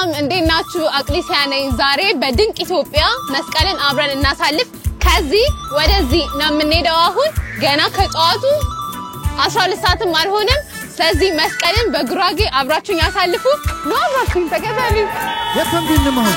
ሰላም እንዴት ናችሁ አቅሊሲያ ነኝ ዛሬ በድንቅ ኢትዮጵያ መስቀልን አብረን እናሳልፍ ከዚህ ወደዚህ ነው የምንሄደው አሁን ገና ከጧቱ 12 ሰዓትም አልሆነም ስለዚህ መስቀልን በጉራጌ አብራችሁኝ ያሳልፉ ነው አብራችሁኝ ተከታተሉ የተንቢንማው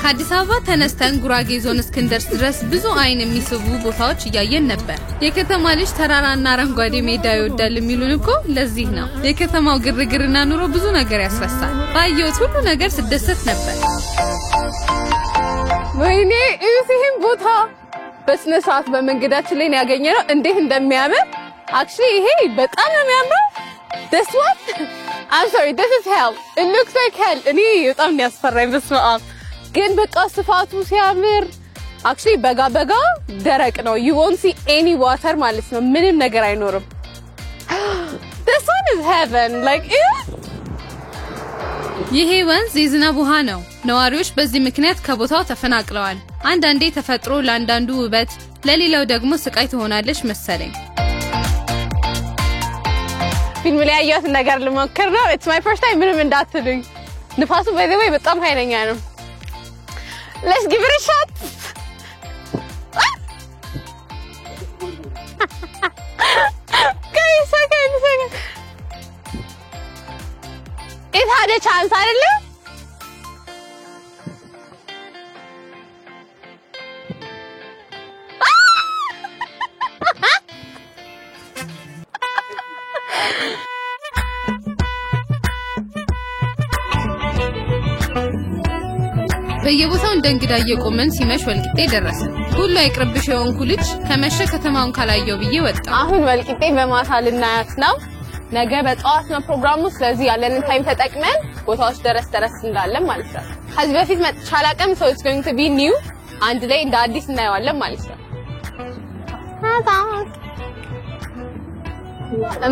ከአዲስ አበባ ተነስተን ጉራጌ ዞን እስክንደርስ ድረስ ብዙ አይን የሚስቡ ቦታዎች እያየን ነበር የከተማ ልጅ ተራራና አረንጓዴ ሜዳ ይወዳል የሚሉን እኮ ለዚህ ነው የከተማው ግርግርና ኑሮ ብዙ ነገር ያስረሳል ባየሁት ሁሉ ነገር ስደሰት ነበር ወይኔ እዚህም ቦታ በስነ ሰዓት በመንገዳችን ላይ ያገኘነው እንዴት እንደሚያምር actually ይሄ በጣም ነው የሚያምረው this one I'm sorry this is hell it looks like hell እኔ በጣም ያስፈራኝ በስመአብ ግን በቃ ስፋቱ ሲያምር actually በጋ ደረቅ ነው you won't see any water ማለት ነው ምንም ነገር አይኖርም this one is heaven like ይሄ ወንዝ የዝናብ ውሃ ነው ነዋሪዎች በዚህ ምክንያት ከቦታው ተፈናቅለዋል አንዳንዴ ተፈጥሮ ለአንዳንዱ ውበት ለሌላው ደግሞ ስቃይ ትሆናለች መሰለኝ ፊልም ላይ ያየሁት ነገር ልሞክር ነው it's my first time ምንም እንዳትሉኝ ንፋሱ by the way በጣም ኃይለኛ ነው let's give it a shot guys okay it had a chance አይደለ በየቦታው እንደንግዳ እየቆመን ሲመሽ ወልቂጤ ደረሰ ሁሉ አይቅርብሽ የሆንኩ ልጅ ከመሸ ከተማውን ካላየው ብዬ ወጣ አሁን ወልቂጤ በማታ ልናያት ነው ነገ በጧት ነው ፕሮግራሙ ስለዚህ ያለንን ታይም ተጠቅመን ቦታዎች ደረስ እንዳለን ማለት ነው ከዚህ በፊት መጥቻላቀም so it's going to be new አንድ ላይ እንደ አዲስ እናየዋለን ማለት ነው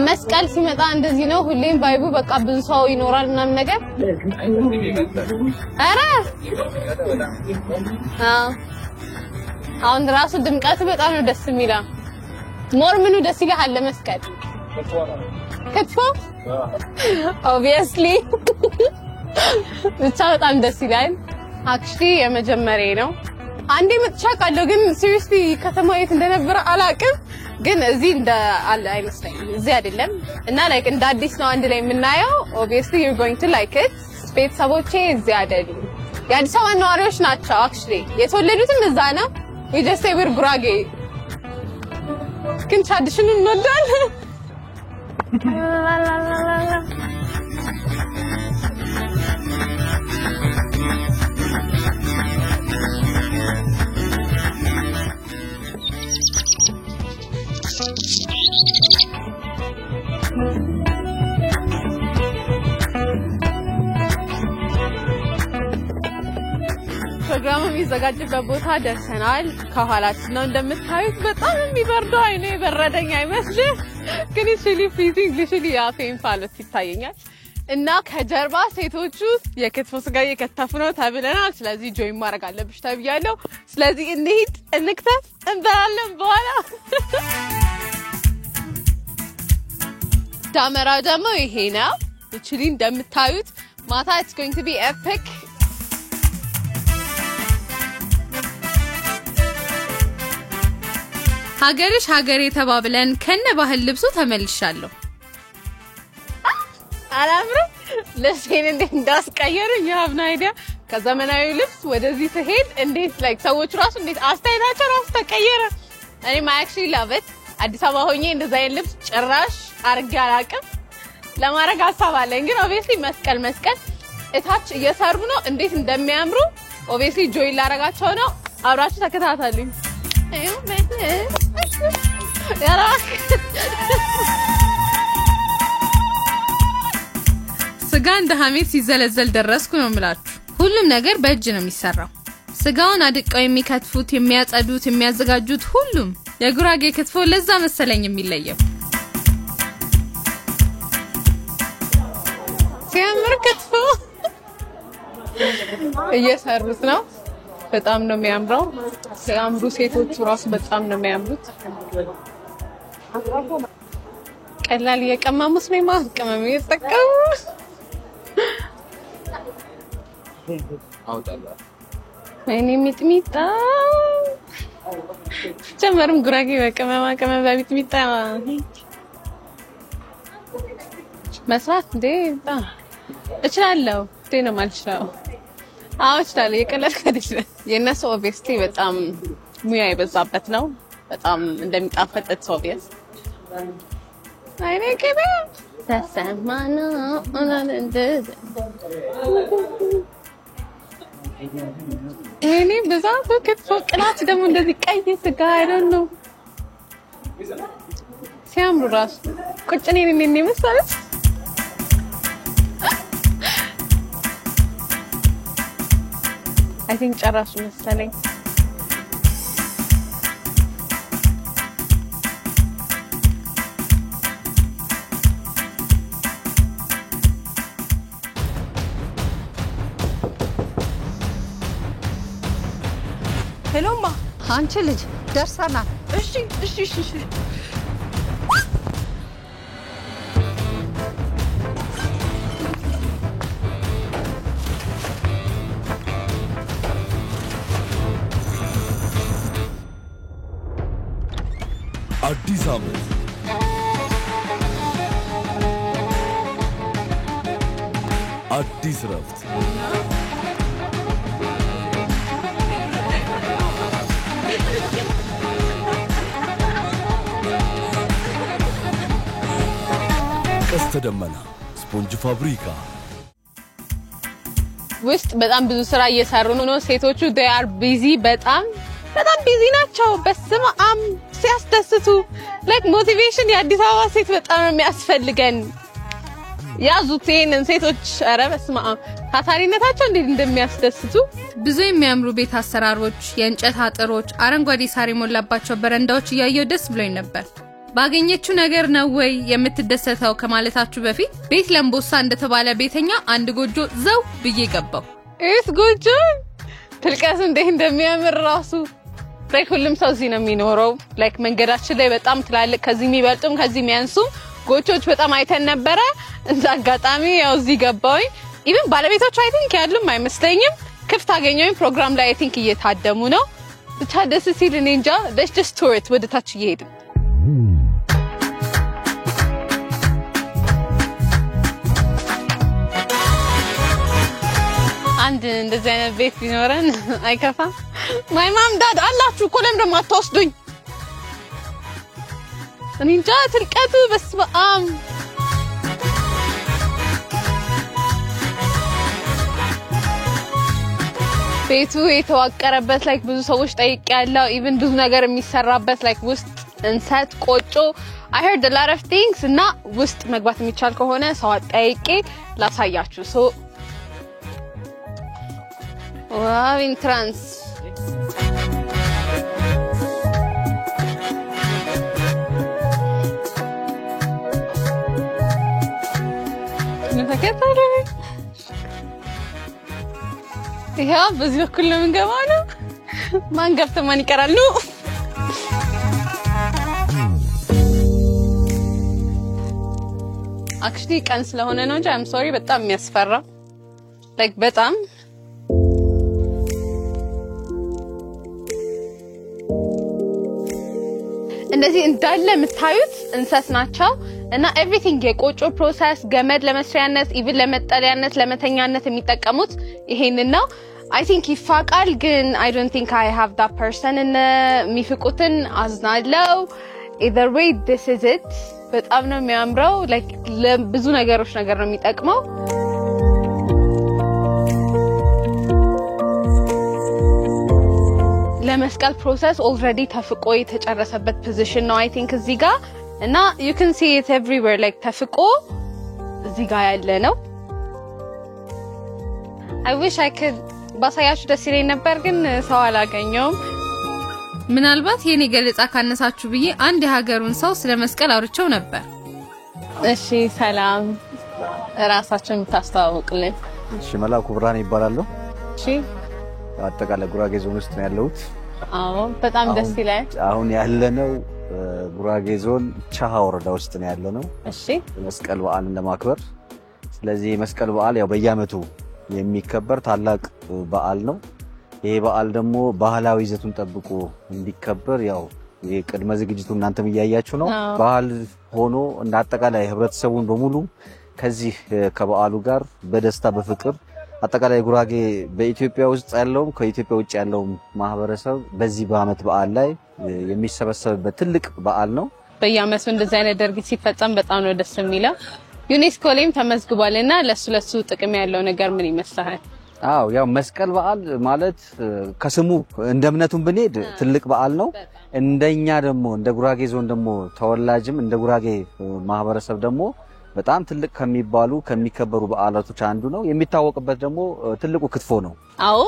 መስቀል ሲመጣ እንደዚህ ነው ሁሌም ባይቡ በቃ ብዙ ሰው ይኖራል ምናምን ነገር አረ አሁን ራሱ ድምቀቱ በጣም ነው ደስ የሚለው ሞር ምኑ ደስ ይላል ለመስቀል ክትፎ obviously ብቻ በጣም ደስ ይላል actually የመጀመሪያ ነው አንዴ መጥቻለሁ ግን seriously ከተማው የት እንደነበረ አላቅም ግን እዚህ እንደ አለ አይመስለኝም እዚህ አይደለም እና like እንደ አዲስ ነው አንድ ላይ የምናየው obviously you're going to like it ቤተሰቦቼ እዚህ አይደሉም የአዲስ አበባ ነዋሪዎች ናቸው actually የተወለዱትም እዛ ነው we just say we're ጉራጌ ግን tradition እንወዳለን ፕሮግራሙ የሚዘጋጅበት ቦታ ደርሰናል ከኋላችን ነው እንደምታዩት በጣም የሚበርደው አይኔ በረደኝ አይመስልም ግን actually freezing literally ያፌን ፋሎት ይታየኛል እና ከጀርባ ሴቶቹ የክትፎ ስጋ እየከተፉ ነው ተብለናል ስለዚህ ጆይን ማድረግ አለብሽ ተብያለሁ ስለዚህ እንሂድ እንክተፍ እንበላለን በኋላ ዳመራ ደግሞ ይሄ ነው actually እንደምታዩት ማታ it's going to be epic ሀገርሽ ሀገሬ ተባብለን ከነ ባህል ልብሱ ተመልሻለሁ አላምሩ ለሴን እንዴት እንዳስቀየሩኝ you have no idea ከዘመናዊ ልብስ ወደዚህ ተሄድ እንዴት like ሰዎች ራሱ እንዴት አስተያየታቸው ራሱ ተቀየረ እኔ actually love it አዲስ አበባ ሆኜ እንደዛ አይነት ልብስ ጭራሽ አርጌ አላቅም ለማረግ አሳባለኝ ግን obviously መስቀል እታች እየሰሩ ነው እንዴት እንደሚያምሩ obviously join ላረጋቸው ነው አብራችሁ ተከታተሉኝ አዩ ያራክ ስጋ እንደ ሐሜት ሲዘለዘል ደረስኩ ነው የምላችሁ ሁሉም ነገር በእጅ ነው የሚሰራው ስጋውን አድቀው የሚከትፉት የሚያጸዱት የሚያዘጋጁት ሁሉም የጉራጌ ክትፎ ለዛ መሰለኝ የሚለየው ሲያምር ክትፎ እየሰሩት ነው በጣም ነው የሚያምረው ሲያምሩ ሴቶቹ ራሱ በጣም ነው የሚያምሩት ቀላል የቀማሙስ ነው ማስቀመም ይተቀሙ አውጣላ እኔ ሚጥሚጣ ጀመርም ጉራጌ በቅመማ ቅመም በሚጥሚጣ መስራት እንዴ እችላለሁ ነው ማልችለው እችላለሁ የቀለድኩ አይደለም የነሱ ኦብቪየስሊ በጣም ሙያ የበዛበት ነው በጣም እንደሚጣፈጥ ኦብቪየስ አይኔ ከበ ተሰማና እኔ በዛው ክትፎ ቅላት ደግሞ እንደዚህ ቀይ ስጋ አይደል ሲያምሩ ራሱ ቁጭ ነኝ መሰለኝ I think ጨራሱ መሰለኝ ሄሎማ አንቺ ልጅ ደርሰናል እሺ አዲስ ዓመት አዲስ ረፍት ቀስተ ደመና ስፖንጅ ፋብሪካ ውስጥ በጣም ብዙ ስራ እየሰሩ ነው ሴቶቹ they are busy በጣም ቢዚ ናቸው በስመአብ ሲያስደስቱ like motivation የአዲስ አበባ ሴት በጣም የሚያስፈልገን ያዙቴን ሴቶች ኧረ በስመአብ ታታሪነታቸው እንዴት እንደሚያስደስቱ ብዙ የሚያምሩ ቤት አሰራሮች የእንጨት አጥሮች አረንጓዴ ሳር የሞላባቸው በረንዳዎች እያየው ደስ ብሎኝ ነበር ባገኘችው ነገር ነው ወይ የምትደሰተው ከማለታችሁ በፊት ቤት ለምቦሳ እንደተባለ ቤተኛ አንድ ጎጆ ዘው ብዬ ገባው እስ ጎጆ ትልቀስ እንዴት እንደሚያምር ራሱ like ሁሉም ሰው እዚህ ነው የሚኖረው like መንገዳችን ላይ በጣም ትላልቅ ከዚህ የሚበልጡም ከዚህ የሚያንሱም ጎጆች በጣም አይተን ነበር እንዛ አጋጣሚ ያው እዚህ ገባው even ባለቤቶቹ I think ያሉም አይመስለኝም ክፍት አገኘው ፕሮግራም ላይ I think እየታደሙ ነው ብቻ ደስ ሲል እኔ እንጃ let's just tour it ወደ ታች እየሄድን አንድ እንደዚህ አይነት ቤት ቢኖረን አይከፋም my mom dad አላችሁ እኮ ለምን ደግሞ አትወስዱኝ እኔ እንጃ ትልቀቱ በስመአብ ቤቱ የተዋቀረበት like ብዙ ሰዎች ጠይቄያለሁ even ብዙ ነገር የሚሰራበት like ውስጥ እንሰት ቆጮ I heard a lot of things እና ውስጥ መግባት የሚቻል ከሆነ ሰው ጠይቄ ላሳያችሁ so wow entrance ነተከታለ ይሄ በዚህ በኩል ነው የምንገባው ነው ማን ገብቶ ማን ይቀራል ነው actually ቀን ስለሆነ ነው እንጂ I'm sorry በጣም የሚያስፈራ like በጣም እንደዚህ እንዳለ የምታዩት እንሰት ናቸው እና everything የቆጮ ፕሮሰስ ገመድ ለመስሪያነት even ለመጠለያነት ለመተኛነት የሚጠቀሙት ይሄንን ነው I think ይፋቃል ግን I don't think I have that person in የሚፍቁትን አዝናለው either way this is it በጣም ነው የሚያምረው like ለብዙ ነገሮች ነገር ነው የሚጠቅመው ለመስቀል ፕሮሰስ already ተፍቆ የተጨረሰበት ፖዚሽን ነው I think እዚህ ጋር እና you can see it everywhere like ተፍቆ እዚህ ጋር ያለ ነው I wish I could ባሳያችሁ ደስ ይለኝ ነበር ግን ሰው አላገኘውም ምናልባት የኔ ገለጻ ካነሳችሁ ብዬ አንድ የሀገሩን ሰው ስለ መስቀል አውርቸው ነበር እሺ ሰላም ራሳችሁን ታስተዋውቁልኝ እሺ መላኩ ብርሃን ይባላል እሺ አጠቃላይ ጉራጌ ዞን ውስጥ ነው ያለሁት አዎ በጣም ደስ ይላል አሁን ያለነው ጉራጌ ዞን ቻሃ ወረዳ ውስጥ ነው ያለነው እሺ መስቀል በዓልን ለማክበር ስለዚህ መስቀል በዓል ያው በየአመቱ የሚከበር ታላቅ በዓል ነው። ይሄ በዓል ደግሞ ባህላዊ ይዘቱን ጠብቆ እንዲከበር ያው የቅድመ ዝግጅቱ እናንተም እያያችሁ ነው። በዓል ሆኖ እንደ አጠቃላይ ህብረተሰቡን በሙሉ ከዚህ ከበዓሉ ጋር በደስታ በፍቅር አጠቃላይ ጉራጌ በኢትዮጵያ ውስጥ ያለው ከኢትዮጵያ ውጭ ያለው ማህበረሰብ በዚህ በአመት በዓል ላይ የሚሰበሰብበት ትልቅ በዓል ነው። በየአመቱ እንደዚህ አይነት ድርጊት ሲፈጸም በጣም ነው ደስ የሚለው። ዩኔስኮ ላይም ተመዝግቧልና ለሱ ጥቅም ያለው ነገር ምን ይመስላል? አዎ ያው መስቀል በዓል ማለት ከስሙ እንደ እምነቱን ብንሄድ ትልቅ በዓል ነው። እንደኛ ደግሞ እንደ ጉራጌ ዞን ደግሞ ተወላጅም እንደ ጉራጌ ማህበረሰብ ደግሞ በጣም ትልቅ ከሚባሉ ከሚከበሩ በዓላቶች አንዱ ነው። የሚታወቅበት ደግሞ ትልቁ ክትፎ ነው። አዎ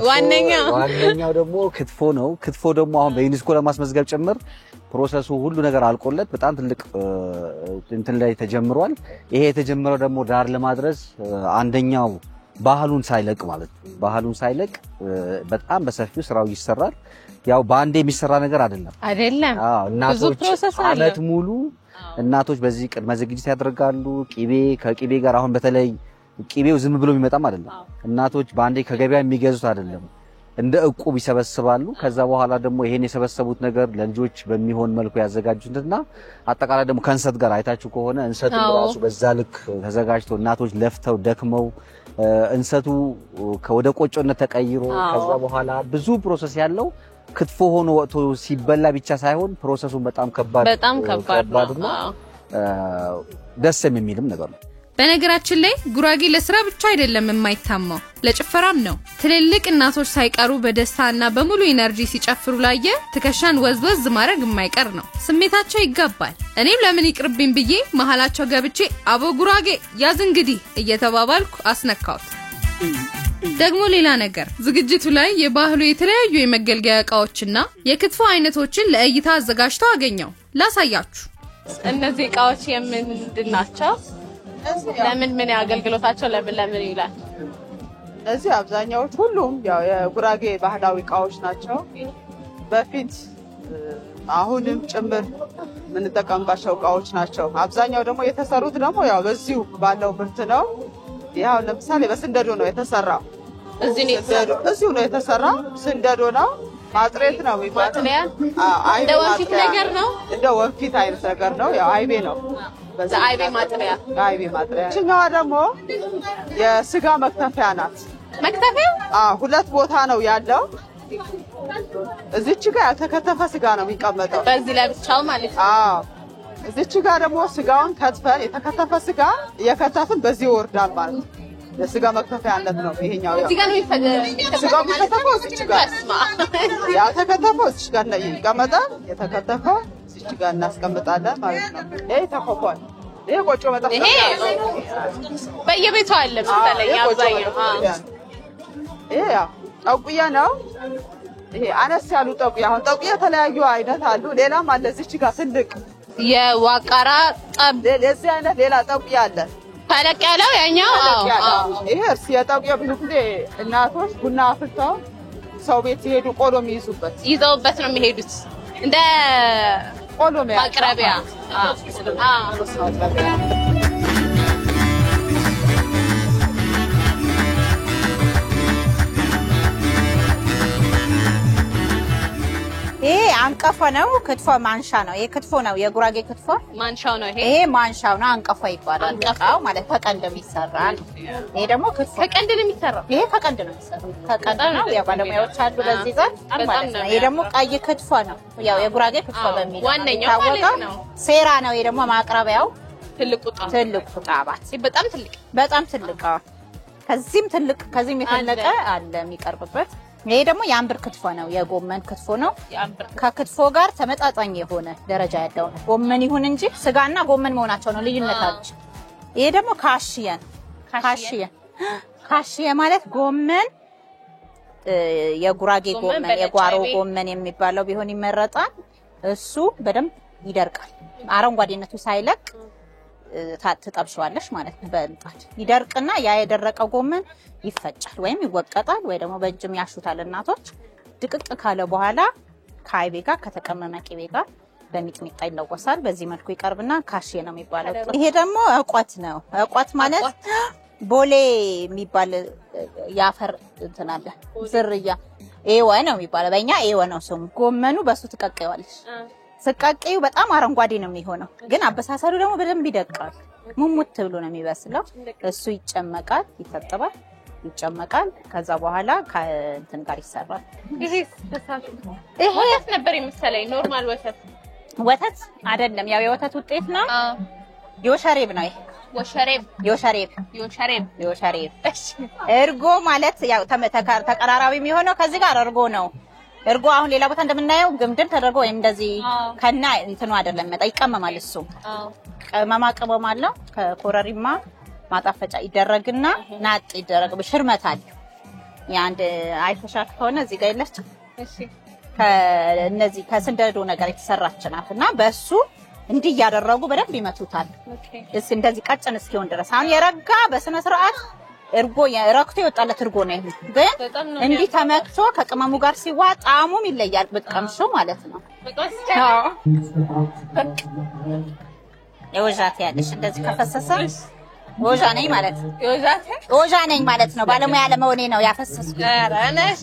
ዋነኛው ደግሞ ክትፎ ነው። ክትፎ ደግሞ አሁን በዩኔስኮ ለማስመዝገብ ጭምር ፕሮሰሱ ሁሉ ነገር አልቆለት በጣም ትልቅ እንትን ላይ ተጀምሯል። ይሄ የተጀመረው ደግሞ ዳር ለማድረስ አንደኛው ባህሉን ሳይለቅ ማለት ነው። ባህሉን ሳይለቅ በጣም በሰፊው ስራው ይሰራል። ያው ባንዴ የሚሰራ ነገር አይደለም። እናቶች አመት ሙሉ እናቶች በዚህ ቅድመ ዝግጅት ያደርጋሉ። ከቂቤ ጋር አሁን በተለይ ቂቤው ዝም ብሎ የሚመጣም አይደለም። እናቶች ባንዴ ከገበያ የሚገዙት አይደለም። እንደ እቁብ ይሰበስባሉ። ከዛ በኋላ ደግሞ ይሄን የሰበሰቡት ነገር ለልጆች በሚሆን መልኩ ያዘጋጁትና አጠቃላይ ደግሞ ከእንሰት ጋር አይታችሁ ከሆነ እንሰቱ ራሱ በዛ ልክ ተዘጋጅቶ እናቶች ለፍተው ደክመው እንሰቱ ወደ ቆጮነት ተቀይሮ ከዛ በኋላ ብዙ ፕሮሰስ ያለው ክትፎ ሆኖ ወጥቶ ሲበላ ብቻ ሳይሆን ፕሮሰሱን በጣም ከባድ ነው። ደስ የሚልም ነገር ነው። በነገራችን ላይ ጉራጌ ለስራ ብቻ አይደለም የማይታማው ለጭፈራም ነው። ትልልቅ እናቶች ሳይቀሩ በደስታና በሙሉ ኢነርጂ ሲጨፍሩ ላየ ትከሻን ወዝወዝ ማድረግ የማይቀር ነው። ስሜታቸው ይጋባል። እኔም ለምን ይቅርብኝ ብዬ መሃላቸው ገብቼ አቦ ጉራጌ ያዝ እንግዲህ እየተባባልኩ አስነካውት። ደግሞ ሌላ ነገር ዝግጅቱ ላይ የባህሉ የተለያዩ የመገልገያ ዕቃዎችና የክትፎ አይነቶችን ለእይታ አዘጋጅተው አገኘው። ላሳያችሁ። እነዚህ ዕቃዎች የምንድን ናቸው? ለምን አገልግሎታቸው ለምን ይላል? እነዚህ አብዛኛዎቹ ሁሉም ያው የጉራጌ ባህላዊ ዕቃዎች ናቸው። በፊት አሁንም ጭምር የምንጠቀምባቸው ዕቃዎች ናቸው። አብዛኛው ደግሞ የተሰሩት ደግሞ ያው በዚሁ ባለው ምርት ነው። ያው ለምሳሌ በስንደዶ ነው የተሰራው። እዚሁ ነው የተሰራው። ስንደዶ ነው። ማጥሬት ነው የሚባለው። እንደ ወንፊት ነገር ነው። እንደ ወንፊት አይነት ነገር ነው። ያው አይቤ ነው። አይቤ ማጥሪያ። እችኛዋ ደግሞ የስጋ መክተፊያ ናት። መክተፊያ? ሁለት ቦታ ነው ያለው። እዚች ጋር ያልተከተፈ ስጋ ነው የሚቀመጠው። በዚህ ለብቻው ማለት ነው። እዚች ጋር ደግሞ ስጋውን ከትፈን የተከተፈ ስጋ እየከተፍን በዚህ ወርዳል ማለት ነው። የስጋ መክተፊያነት ነው ይሄኛው። እዚህ ጋር ነው የሚፈጀው። ስጋው የሚከተፈው እዚች ጋር፣ ያልተከተፈው እዚች ጋር ነው ይቀመጣል። የተከተፈው እዚች ጋር እናስቀምጣለን ማለት ነው። ይሄ ተኮኳል። ይሄ ቆጮ መጠፍጠፍ። ይሄ በየቤቱ አለ መሰለኝ አብዛኛው። ይሄ ያው ጠቁያ ነው። ይሄ አነስ ያሉ ጠቁያ። አሁን ጠቁያ የተለያዩ አይነት አሉ። ሌላም አለ እዚች ጋር ትልቅ የዋቃራ ጠብ። ለዚህ አይነት ሌላ ጠቁያ አለ። ተለቅ ያለው ያኛው። ይሄ እርስ የጠቁያ ብዙ ጊዜ እናቶች ቡና አፍልተው ሰው ቤት ሲሄዱ ቆሎ ይዘውበት ነው የሚሄዱት። እንደ ቆሎ ማቅረቢያ። ይሄ አንቀፎ ነው። ክትፎ ማንሻ ነው። ይሄ ክትፎ ነው። የጉራጌ ክትፎ ማንሻው ነው። ይሄ ማንሻው ነው። አንቀፎ ይባላል። አንቀፎ ማለት ከቀንድ የሚሰራል። ይሄ ደግሞ ክትፎ ከቀንድ ነው የሚሰራው። ይሄ ከቀንድ ነው የሚሰራው። ከቀንድ ነው። ያው ባለሙያዎች አሉ በዚህ ዘርፍ ማለት ነው። ይሄ ደግሞ ቀይ ክትፎ ነው። ያው የጉራጌ ክትፎ በሚል ዋነኛው ማለት ነው። ሴራ ነው። ይሄ ደግሞ ማቅረቢያው ትልቁ ጣባት። በጣም ትልቅ። ከዚህም የተለቀ አለ የሚቀርብበት። ይሄ ደግሞ የአንብር ክትፎ ነው። የጎመን ክትፎ ነው። ከክትፎ ጋር ተመጣጣኝ የሆነ ደረጃ ያለው ነው። ጎመን ይሁን እንጂ ስጋና ጎመን መሆናቸው ነው ልዩነታቸው። ይሄ ደግሞ ካሽየ ማለት ጎመን የጉራጌ ጎመን የጓሮ ጎመን የሚባለው ቢሆን ይመረጣል። እሱ በደንብ ይደርቃል። አረንጓዴነቱ ሳይለቅ ትጠብሽዋለሽ ማለት ነው። በእንጣድ ይደርቅና ያ የደረቀው ጎመን ይፈጫል ወይም ይወቀጣል ወይ ደግሞ በእጅም ያሹታል እናቶች። ድቅቅ ካለ በኋላ ከአይቤ ጋር ከተቀመመ ቅቤ ጋር በሚጥሚጣ ይለወሳል። በዚህ መልኩ ይቀርብና ካሼ ነው የሚባለው። ይሄ ደግሞ እቆት ነው። እቆት ማለት ቦሌ የሚባል ያፈር እንትን አለ ዝርያ ኤወ ነው የሚባለው በእኛ ኤወ ነው ስሙ ጎመኑ በሱ ትቀቀዋለሽ ስቀቀዩ በጣም አረንጓዴ ነው የሚሆነው ግን አበሳሰሉ ደግሞ በደንብ ይደቃል ሙሙት ብሎ ነው የሚበስለው እሱ ይጨመቃል ይፈጠባል ይጨመቃል ከዛ በኋላ ከእንትን ጋር ይሰራል ይሄስ ተሳሱ ይሄ ነበር የሚሰለኝ ኖርማል ወተት አይደለም ያው የወተት ውጤት ነው ዮሸሬብ ነው ይሄ ዮሸሬብ እርጎ ማለት ያው ተቀራራቢ የሚሆነው ከዚህ ጋር እርጎ ነው እርጎ አሁን ሌላ ቦታ እንደምናየው ግምድም ተደርጎ ወይም እንደዚህ ከና እንትኑ አይደለም መጣ ይቀመማል እሱ ቅመም አለው ከኮረሪማ ማጣፈጫ ይደረግና ናጥ ይደረግ በሽርመታል ያንድ አይፈሻት ከሆነ እዚህ ጋር ይለች እሺ ከነዚህ ከስንደዶ ነገር የተሰራች ናትና በሱ እንዲህ ያደረጉ በደንብ ይመቱታል እሺ እንደዚህ ቀጭን እስኪሆን ድረስ አሁን የረጋ በስነ ስርዓት እርጎ የረክቶ ይወጣለት እርጎ ነው ግን እንዲህ ተመክቶ ከቅመሙ ጋር ሲዋጣ ጣዕሙም ይለያል በቀምሾ ማለት ነው የወዛት ያለሽ እንደዚህ ከፈሰሰ ወዛነኝ ማለት ነው ባለሙያ ለመሆኔ ነው ያፈሰስኩት ኧረ ነሽ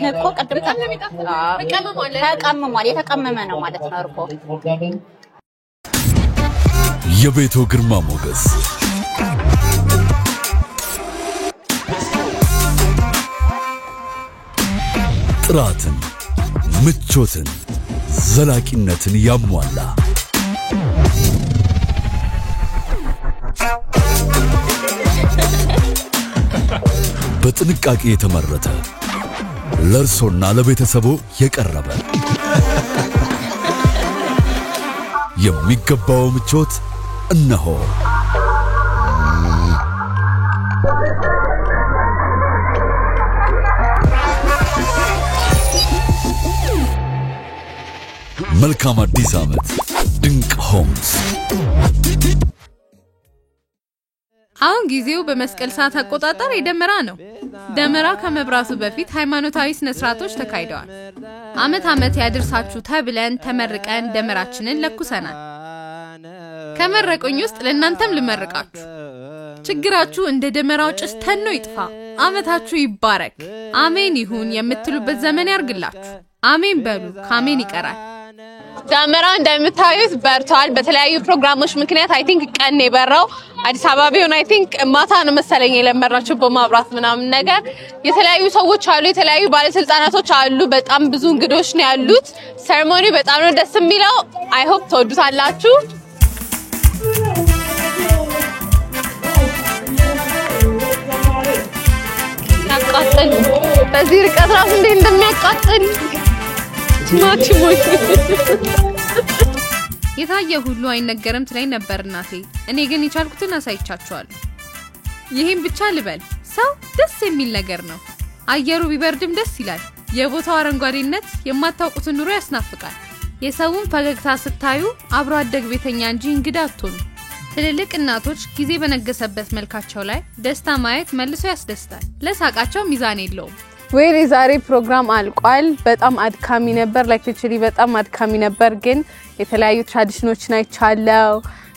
እኮ ቀድም ተቀምሟል የተቀመመ ነው ማለት ነው እርጎ የቤቱ ግርማ ሞገስ ጥራትን ምቾትን ዘላቂነትን ያሟላ በጥንቃቄ የተመረተ ለርሶና ለቤተሰቡ የቀረበ የሚገባው ምቾት እነሆ መልካም አዲስ ዓመት ድንቅ ሆምስ አሁን ጊዜው በመስቀል ሰዓት አቆጣጠር የደመራ ነው ደመራ ከመብራቱ በፊት ሃይማኖታዊ ስነ ስርዓቶች ተካሂደዋል አመት ያድርሳችሁ ተብለን ተመርቀን ደመራችንን ለኩሰናል ከመረቁኝ ውስጥ ለእናንተም ልመርቃችሁ ችግራችሁ እንደ ደመራው ጭስ ተኖ ይጥፋ አመታችሁ ይባረክ አሜን ይሁን የምትሉበት ዘመን ያርግላችሁ አሜን በሉ ካሜን ይቀራል ዳመራ እንደምታዩት በርቷል በተለያዩ ፕሮግራሞች ምክንያት አይ ቲንክ ቀን የበራው አዲስ አበባ ቢሆን አይ ቲንክ ማታ ነው መሰለኝ የለመራችሁ በማብራት ምናምን ነገር የተለያዩ ሰዎች አሉ የተለያዩ ባለስልጣናቶች አሉ በጣም ብዙ እንግዶች ነው ያሉት ሴሬሞኒ በጣም ነው ደስ የሚለው አይ ሆፕ ተወዱታላችሁ ያቃጥል በዚህ ርቀት ራስ እንዴ እንደሚያቃጥል ማቲሞች የታየ ሁሉ አይነገርም ትለኝ ነበር እናቴ እኔ ግን ይቻልኩትን አሳይቻችኋለሁ ይሄን ብቻ ልበል ሰው ደስ የሚል ነገር ነው አየሩ ቢበርድም ደስ ይላል የቦታው አረንጓዴነት የማታውቁት ኑሮ ያስናፍቃል የሰውን ፈገግታ ስታዩ አብሮ አደግ ቤተኛ እንጂ እንግዳ አትሆኑ ትልልቅ እናቶች ጊዜ በነገሰበት መልካቸው ላይ ደስታ ማየት መልሶ ያስደስታል ለሳቃቸው ሚዛን የለውም ወይኔ ዛሬ ፕሮግራም አልቋል በጣም አድካሚ ነበር ላይክሊ በጣም አድካሚ ነበር ግን የተለያዩ ትራዲሽኖችን አይቻለው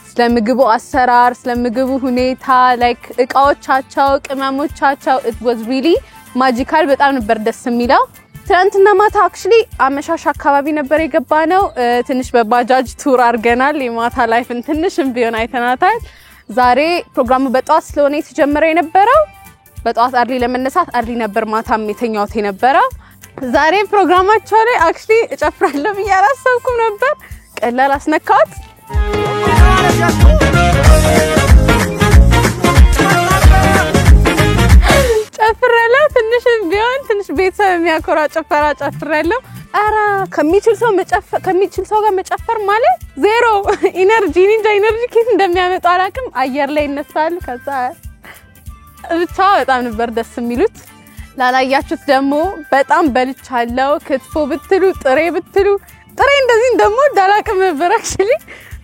ስለምግቡ አሰራር ስለምግቡ ሁኔታ ላይክ እቃዎቻቸው ቅመሞቻቸው it was really magical በጣም ነበር ደስ የሚለው ትናንትና ማታ actually አመሻሽ አካባቢ ነበር የገባነው ትንሽ በባጃጅ ቱር አርገናል የማታ ላይፍን ትንሽም ቢሆን አይተናታል ዛሬ ፕሮግራሙ በጧት ስለሆነ የተጀመረው የነበረው በጧት አርሊ ለመነሳት አርሊ ነበር ማታም የተኛውት የነበረው ዛሬ ፕሮግራማቸው ላይ actually እጨፍራለሁ ብያራሰብኩም ነበር ቀላል አስነካት ጨፍራለሁ ትንሽም ቢሆን ትንሽ ቤተሰብ የሚያኮራ ጨፈራ ጨፍራለሁ አራ ከሚችል ሰው ጋር መጨፈር ማለት ዜሮ ኢነርጂ ከየት እንደሚያመጣ አላቅም አየር ላይ ይነሳል ከዛ ብቻ በጣም ነበር ደስ የሚሉት ላላያችሁት ደግሞ በጣም በልቻለሁ ክትፎ ብትሉ ጥሬ እንደዚህ እንደምወድ አላቅም ነበር actually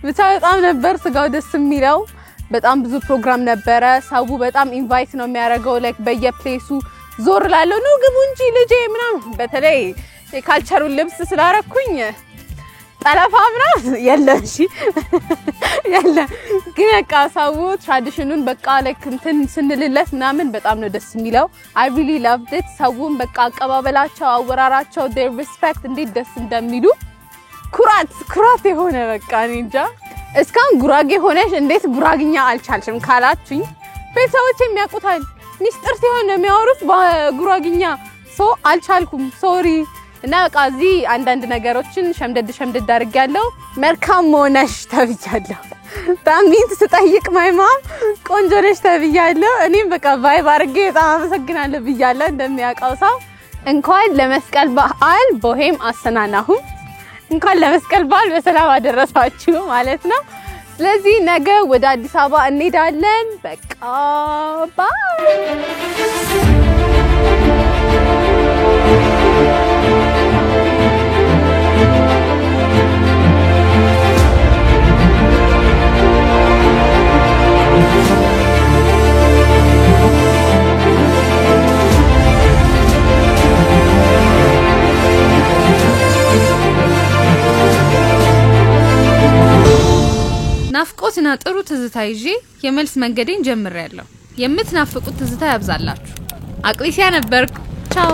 ብቻ በጣም ነበር ስጋው ደስ የሚለው በጣም ብዙ ፕሮግራም ነበረ ሰው በጣም ኢንቫይት ነው የሚያደርገው ላይክ በየፕሌሱ ዞር ላለው ነው ግቡ እንጂ ልጄ ምናምን በተለይ የካልቸሩን ልብስ ስላረኩኝ ጠለፋም ነው የለም እሺ የለም ግን በቃ ሰው ትራዲሽኑን በቃ like እንትን ስንልለት ምናምን በጣም ነው ደስ የሚለው I really loved it ሰውን በቃ አቀባበላቸው አወራራቸው their respect እንዴት ደስ እንደሚሉ ኩራት የሆነ በቃ እንጃ እስካሁን ጉራጌ ሆነሽ እንዴት ጉራግኛ አልቻልሽም ካላችሁኝ ቤተሰቦች የሚያውቁታል ሚስጥር ሲሆን የሚያወሩት በጉራግኛ ሶ አልቻልኩም ሶሪ እና በቃ እዚህ አንዳንድ ነገሮችን ሸምደድ አድርጌያለሁ መልካም ሆነሽ ተብያለሁ ታሚት ስጠይቅ ማይማ ቆንጆ ነሽ ተብያለሁ እኔም በቃ ቫይብ አድርጌ በጣም አመሰግናለሁ ብያለሁ እንደሚያውቀው ሰው እንኳን ለመስቀል በዓል ቦሄም አሰናናሁ እንኳን ለመስቀል በዓል በሰላም አደረሳችሁ ማለት ነው ስለዚህ ነገ ወደ አዲስ አበባ እንሄዳለን በቃ ባይ ናፍቆትና ጥሩ ትዝታ ይዤ የመልስ መንገዴን ጀምሬያለሁ የምትናፍቁት ትዝታ ያብዛላችሁ አቅሊሲያ ነበርኩ ቻው